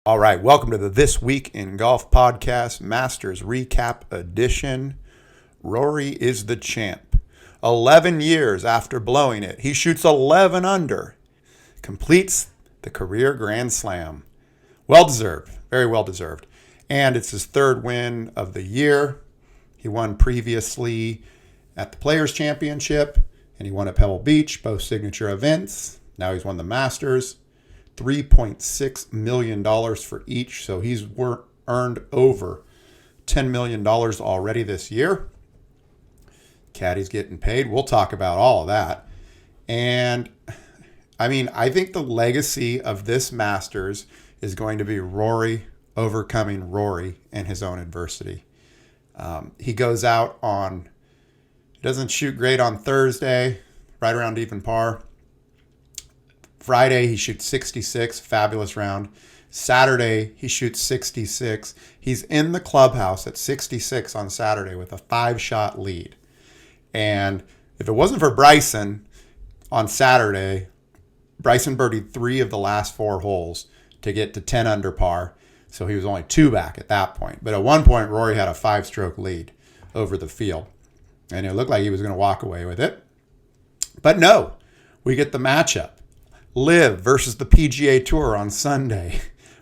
All right, welcome to the This Week in Golf podcast, Masters Recap Edition. Rory is the champ. 11 years after blowing it, he shoots 11 under, completes the career Grand Slam. Well-deserved, very well-deserved. And it's his third win of the year. He won previously at the Players' Championship, and he won at Pebble Beach, both signature events. Now he's won the Masters. $3.6 million for each. So he's earned over $10 million already this year. Caddy's getting paid. We'll talk about all of that. And I think the legacy of this Masters is going to be Rory overcoming Rory and his own adversity. He goes out doesn't shoot great on Thursday, right around even par. Friday, he shoots 66, fabulous round. Saturday, he shoots 66. He's in the clubhouse at 66 on Saturday with a 5-shot lead. And if it wasn't for Bryson on Saturday, Bryson birdied 3 of the last 4 holes to get to 10 under par. So he was only 2 back at that point. But at one point, Rory had a 5-stroke lead over the field. And it looked like he was going to walk away with it. But no, we get the matchup. Liv versus the PGA Tour on Sunday.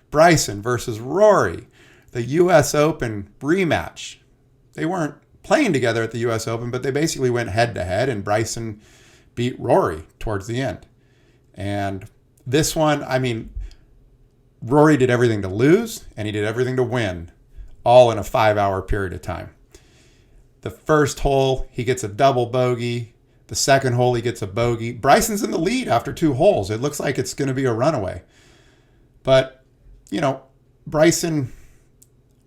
Bryson versus Rory. The U.S. Open rematch. They weren't playing together at the U.S. Open, but they basically went head-to-head, and Bryson beat Rory towards the end. And this one, Rory did everything to lose, and he did everything to win, all in a 5-hour period of time. The first hole, he gets a double bogey. The second hole, he gets a bogey. Bryson's in the lead after 2 holes. It looks like it's going to be a runaway. But, Bryson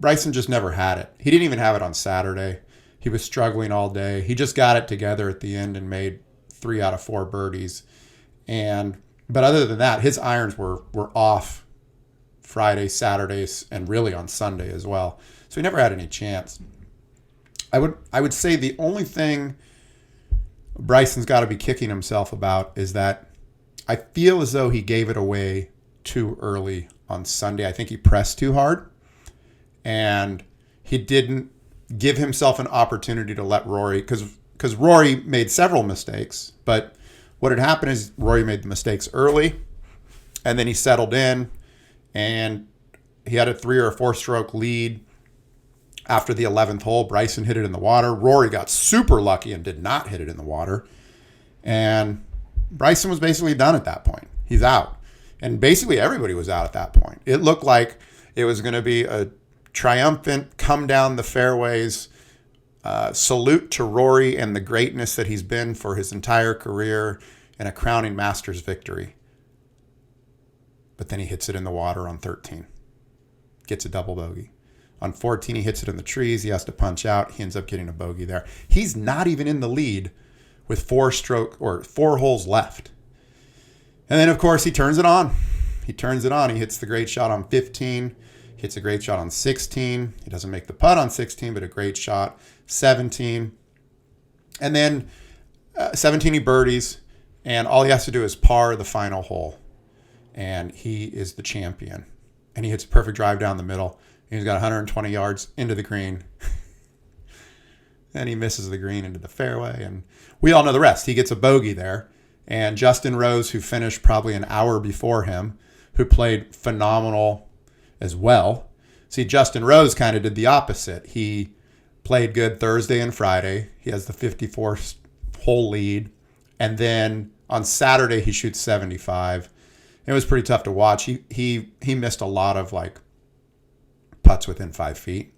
just never had it. He didn't even have it on Saturday. He was struggling all day. He just got it together at the end and made 3 out of 4 birdies. But other than that, his irons were off Friday, Saturdays, and really on Sunday as well. So he never had any chance. I would say the only thing Bryson's got to be kicking himself about is that I feel as though he gave it away too early on Sunday. I think he pressed too hard, and he didn't give himself an opportunity to let Rory, because Rory made several mistakes, but what had happened is Rory made the mistakes early, and then he settled in, and he had a 3 or 4 stroke lead. After the 11th hole, Bryson hit it in the water. Rory got super lucky and did not hit it in the water. And Bryson was basically done at that point. He's out. And basically everybody was out at that point. It looked like it was going to be a triumphant come down the fairways, salute to Rory and the greatness that he's been for his entire career, and a crowning Masters victory. But then he hits it in the water on 13. Gets a double bogey. On 14, he hits it in the trees. He has to punch out. He ends up getting a bogey there. He's not even in the lead with 4 holes left. And then, of course, he turns it on. He hits the great shot on 15. Hits a great shot on 16. He doesn't make the putt on 16, but a great shot. 17. And then 17, he birdies. And all he has to do is par the final hole. And he is the champion. And he hits a perfect drive down the middle. He's got 120 yards into the green. And he misses the green into the fairway. And we all know the rest. He gets a bogey there. And Justin Rose, who finished probably an hour before him, who played phenomenal as well. See, Justin Rose kind of did the opposite. He played good Thursday and Friday. He has the 54-hole lead. And then on Saturday, he shoots 75. It was pretty tough to watch. He missed a lot of putts within 5 feet.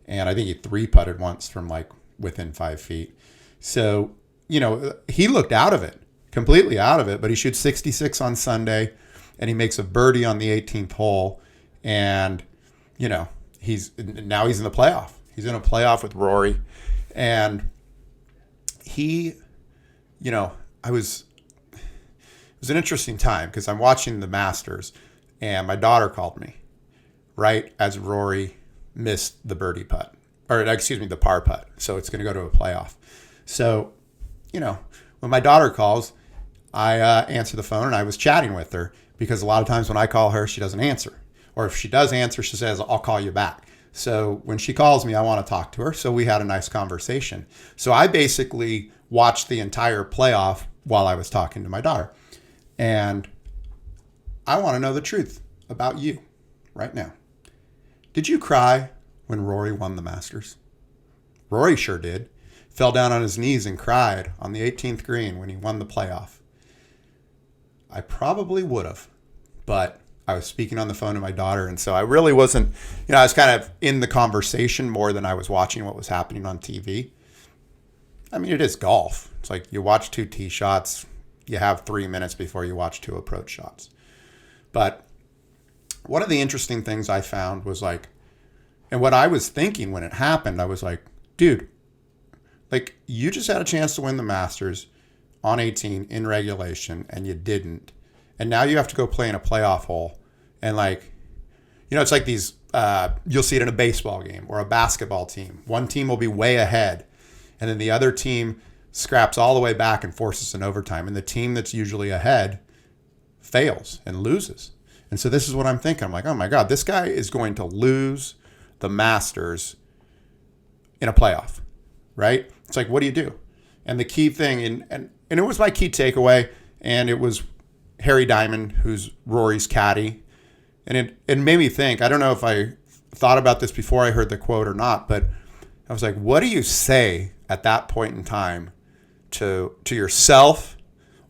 And I think he 3-putted once from within 5 feet. So, he looked out of it, completely out of it, but he shoots 66 on Sunday and he makes a birdie on the 18th hole. And, he's in the playoff. He's in a playoff with Rory. And it was an interesting time because I'm watching the Masters and my daughter called me right as Rory missed the birdie putt, the par putt. So it's going to go to a playoff. So, when my daughter calls, I answer the phone and I was chatting with her because a lot of times when I call her, she doesn't answer. Or if she does answer, she says, I'll call you back. So when she calls me, I want to talk to her. So we had a nice conversation. So I basically watched the entire playoff while I was talking to my daughter. And I want to know the truth about you right now. Did you cry when Rory won the Masters? Rory sure did. Fell down on his knees and cried on the 18th green when he won the playoff. I probably would have, but I was speaking on the phone to my daughter, and so I really wasn't, I was kind of in the conversation more than I was watching what was happening on TV. I mean, it is golf. It's like you watch 2 tee shots, you have 3 minutes before you watch 2 approach shots. But one of the interesting things I found was like, and what I was thinking when it happened, I was like, dude, like you just had a chance to win the Masters on 18 in regulation and you didn't. And now you have to go play in a playoff hole. And like, it's like these, you'll see it in a baseball game or a basketball team. One team will be way ahead and then the other team scraps all the way back and forces an overtime. And the team that's usually ahead fails and loses. And so this is what I'm thinking. I'm like, oh my God, this guy is going to lose the Masters in a playoff, right? It's like, what do you do? And the key thing, and it was my key takeaway, and it was Harry Diamond, who's Rory's caddy. And it made me think, I don't know if I thought about this before I heard the quote or not, but I was like, what do you say at that point in time to yourself?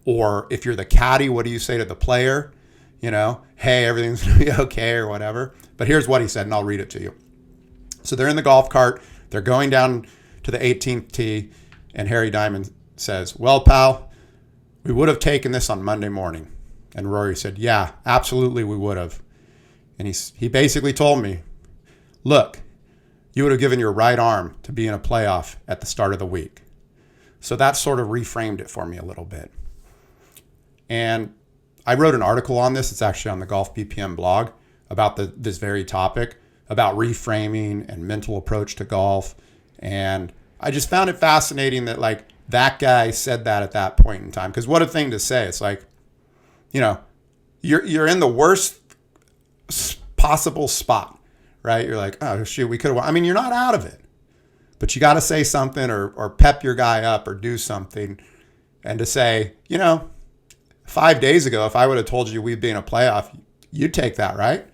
Or if you're the caddy, what do you say to the player? Hey, everything's going to be okay or whatever. But here's what he said, and I'll read it to you. So they're in the golf cart. They're going down to the 18th tee, and Harry Diamond says, well, pal, we would have taken this on Monday morning. And Rory said, yeah, absolutely we would have. And he basically told me, look, you would have given your right arm to be in a playoff at the start of the week. So that sort of reframed it for me a little bit. And I wrote an article on this. It's actually on the Golf BPM blog about this very topic, about reframing and mental approach to golf. And I just found it fascinating that like that guy said that at that point in time. Because what a thing to say. It's like, you're in the worst possible spot, right? You're like, oh shoot, we could have won. I mean, you're not out of it, but you got to say something or pep your guy up or do something. And to say, 5 days ago, if I would have told you we'd be in a playoff, you'd take that, right?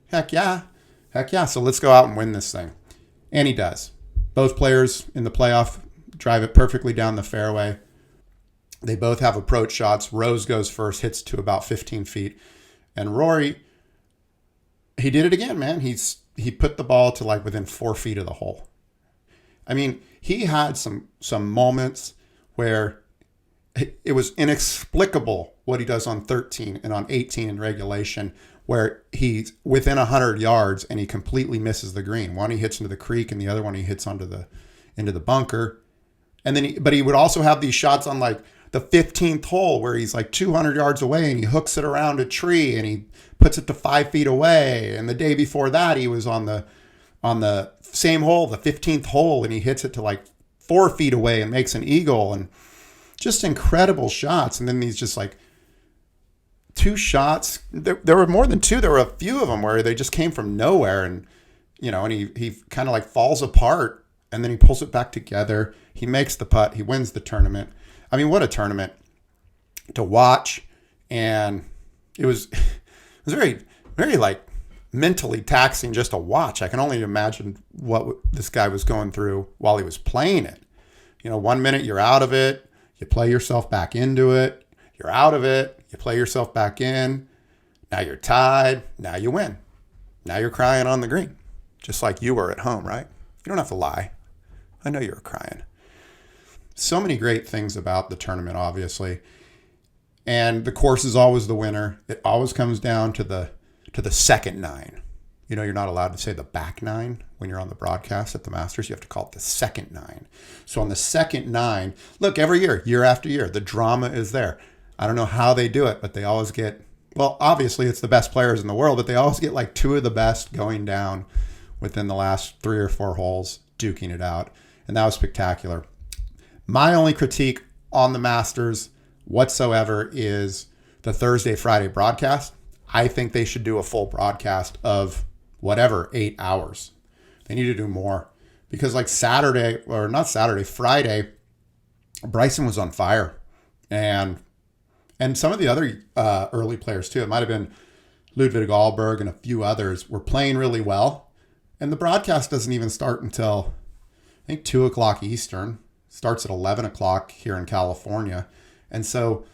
Heck yeah. So let's go out and win this thing. And he does. Both players in the playoff drive it perfectly down the fairway. They both have approach shots. Rose goes first, hits to about 15 feet. And Rory, he did it again, man. He put the ball to like within 4 feet of the hole. I mean, he had some moments where it was inexplicable what he does on 13 and on 18 in regulation, where he's within 100 yards and he completely misses the green. One he hits into the creek and the other one he hits into the bunker. And then but he would also have these shots on like the 15th hole where he's like 200 yards away and he hooks it around a tree and he puts it to 5 feet away. And the day before that, he was on the same hole, the 15th hole, and he hits it to like 4 feet away and makes an eagle. And just incredible shots. And then these just like 2 shots. There were more than 2. There were a few of them where they just came from nowhere. And, and he kind of like falls apart and then he pulls it back together. He makes the putt. He wins the tournament. I mean, what a tournament to watch. And it was very, very like mentally taxing just to watch. I can only imagine what this guy was going through while he was playing it. 1 minute you're out of it. You play yourself back into it. You're out of it. You play yourself back in. Now you're tied. Now you win. Now you're crying on the green, just like you were at home, right? You don't have to lie. I know you were crying. So many great things about the tournament, obviously. And the course is always the winner. It always comes down to the second 9. You're not allowed to say the back 9 when you're on the broadcast at the Masters. You have to call it the second 9. So on the second 9, look, every year after year, the drama is there. I don't know how they do it, but they always get, well, obviously it's the best players in the world, but they always get like 2 of the best going down within the last 3 or 4 holes, duking it out. And that was spectacular. My only critique on the Masters whatsoever is the Thursday, Friday broadcast. I think they should do a full broadcast of whatever, 8 hours. They need to do more. Because like Friday, Bryson was on fire. And some of the other early players too, it might have been Ludwig Ahlberg and a few others, were playing really well. And the broadcast doesn't even start until, I think, 2 o'clock Eastern. Starts at 11 o'clock here in California. And so,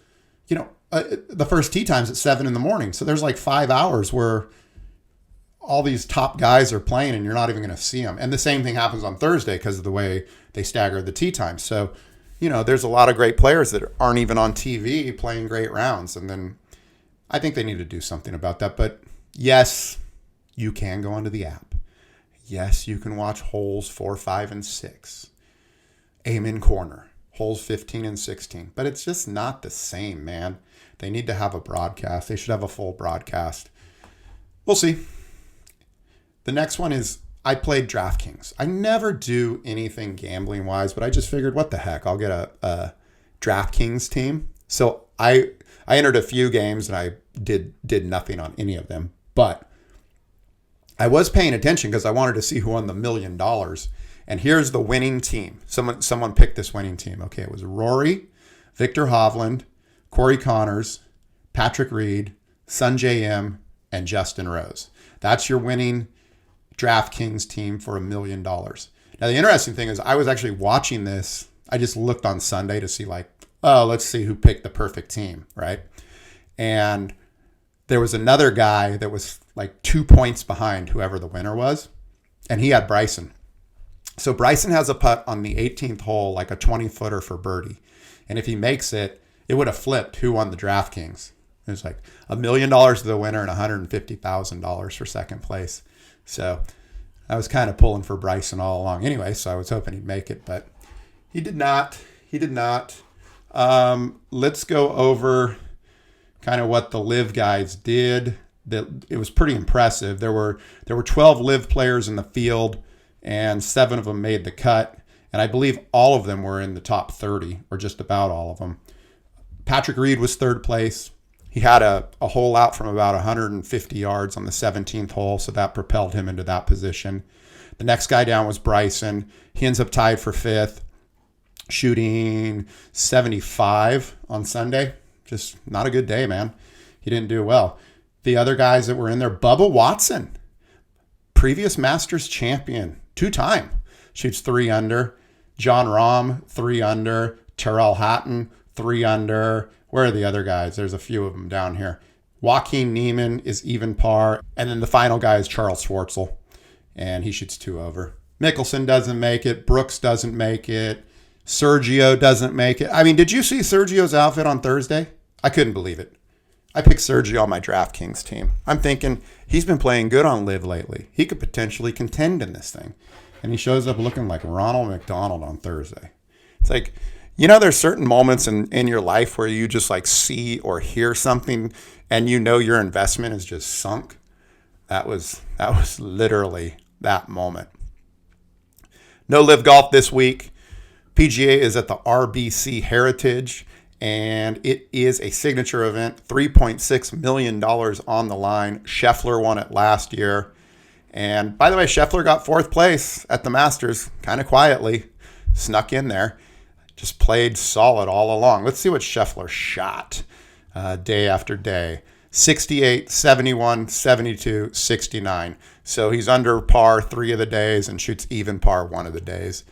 the first tee time's at 7 in the morning. So there's like 5 hours where all these top guys are playing and you're not even going to see them. And the same thing happens on Thursday because of the way they staggered the tee time. So, there's a lot of great players that aren't even on TV playing great rounds. And then I think they need to do something about that. But yes, you can go onto the app. Yes, you can watch holes 4, 5, and 6. Amen Corner, holes 15 and 16. But it's just not the same, man. They need to have a broadcast. They should have a full broadcast. We'll see. The next one is, I played DraftKings. I never do anything gambling wise, but I just figured, what the heck? I'll get a DraftKings team. So I entered a few games and I did nothing on any of them. But I was paying attention because I wanted to see who won the $1 million. And here's the winning team. Someone picked this winning team. Okay, it was Rory, Victor Hovland, Corey Connors, Patrick Reed, Sungjae Im, and Justin Rose. That's your winning DraftKings team for $1 million. Now, the interesting thing is I was actually watching this. I just looked on Sunday to see let's see who picked the perfect team, right? And there was another guy that was like 2 points behind whoever the winner was, and he had Bryson. So Bryson has a putt on the 18th hole, like a 20-footer for birdie. And if he makes it, it would have flipped who won the DraftKings. It was like $1 million to the winner and $150,000 for second place. So I was kind of pulling for Bryson all along anyway, so I was hoping he'd make it, but he did not. Let's go over kind of what the LIV guys did. It was pretty impressive. There were 12 LIV players in the field, and 7 of them made the cut. And I believe all of them were in the top 30, or just about all of them. Patrick Reed was third place. He had a hole out from about 150 yards on the 17th hole, so that propelled him into that position. The next guy down was Bryson. He ends up tied for 5th, shooting 75 on Sunday. Just not a good day, man. He didn't do well. The other guys that were in there, Bubba Watson, previous Masters champion, 2-time, shoots 3 under. John Rahm, 3 under. Terrell Hatton, 3 under. Where are the other guys? There's a few of them down here. Joaquin Neiman is even par. And then the final guy is Charles Schwartzel, and he shoots 2 over. Mickelson doesn't make it. Brooks doesn't make it. Sergio doesn't make it. I mean, did you see Sergio's outfit on Thursday? I couldn't believe it. I picked Sergio on my DraftKings team. I'm thinking he's been playing good on LIV lately. He could potentially contend in this thing. And he shows up looking like Ronald McDonald on Thursday. It's like, there's certain moments in your life where you just like see or hear something and your investment is just sunk. That was literally that moment. No LIV golf this week. PGA is at the RBC Heritage, and it is a signature event. $3.6 million on the line. Scheffler won it last year. And by the way, Scheffler got 4th place at the Masters, kind of quietly, snuck in there. Just played solid all along. Let's see what Scheffler shot day after day. 68, 71, 72, 69. So he's under par 3 of the days and shoots even par 1 of the days.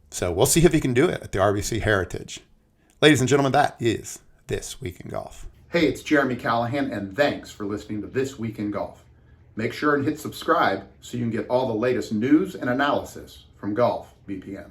So we'll see if he can do it at the RBC Heritage. Ladies and gentlemen, that is This Week in Golf. Hey, it's Jeremy Callahan, and thanks for listening to This Week in Golf. Make sure and hit subscribe so you can get all the latest news and analysis from Golf BPM.